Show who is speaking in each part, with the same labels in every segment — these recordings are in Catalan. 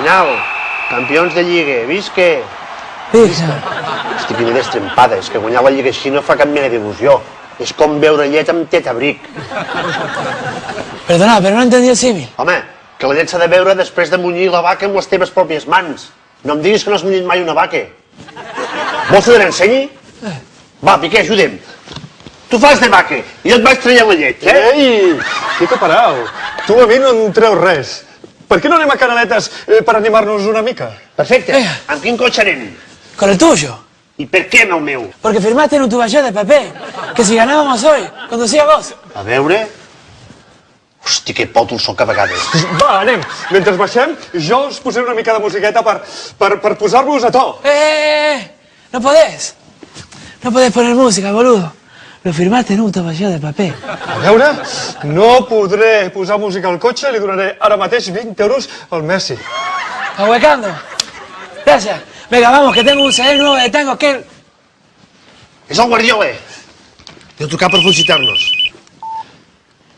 Speaker 1: final. Campions de Lliga, visca!
Speaker 2: Visca.
Speaker 1: Hosti, quina destrempada, és que guanyar la Lliga així no fa cap mena d'il·lusió. És com beure llet amb tetabric.
Speaker 2: Perdona, però no entendí el símil.
Speaker 1: Home, que la llet s'ha de beure després de munyir la vaca amb les teves pròpies mans. No em diguis que no has munyit mai una vaca. Vols que te l'ensenyi? Va, Piqué, ajuda'm. Tu fas de vaca i jo et vaig traient la llet,
Speaker 3: Ei, quieta parau. Tu a mi no em treus res. Per què no anem a Canaletes per animar-nos una mica?
Speaker 1: Perfecte. Amb quin cotxe anem?
Speaker 2: Con el tuyo.
Speaker 1: I per què amb el meu?
Speaker 2: Porque firmaste en un tuballón de papel que si ganábamos hoy, conducía vos.
Speaker 1: A veure... Hosti, que pòtol sóc a vegades.
Speaker 3: Va, anem. Mentre baixem, jo us posaré una mica de musiqueta per posar-vos a to.
Speaker 2: No podés. No podés poner música, boludo. Lo firmaste en un tuballón de papel.
Speaker 3: A veure, no podré posar música al cotxe, li donaré ara mateix 20 euros al Messi.
Speaker 2: Ahuecando. Gracias. Venga, vamos, que tengo un CD nuevo de tango que...
Speaker 1: És el Guardiola. Deu trucar per felicitar-nos.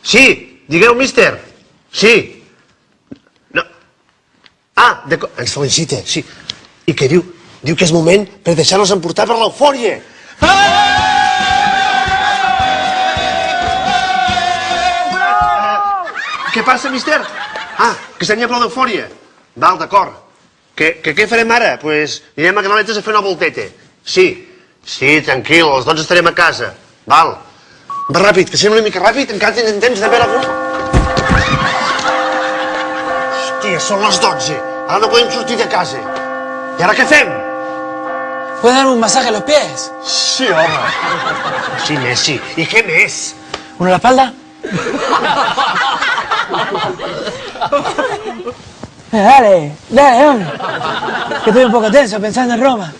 Speaker 1: Sí, digueu, míster. Sí. No. Ah, ens felicita, sí. I què diu? Diu que és moment per deixar-nos emportar per l'eufòria. Què passa, míster? Ah, que s'hi ha prou d'eufòria. Val, d'acord. Què farem ara? Pues anirem a Canaletes a fer una volteta. Sí, tranquil, a les 12 estarem a casa. Val. Va ràpid, que sent una mica ràpid, encara tenen temps de veure algú. Hòstia, són les 12. Ara no podem sortir de casa. I ara què fem?
Speaker 2: ¿Puedes darme un masaje a los pies?
Speaker 3: Sí, home.
Speaker 1: Sí, Messi. I què més?
Speaker 2: ¿Uno a la espalda? Dale, hombre. Que estoy un poco tenso pensando en Roma.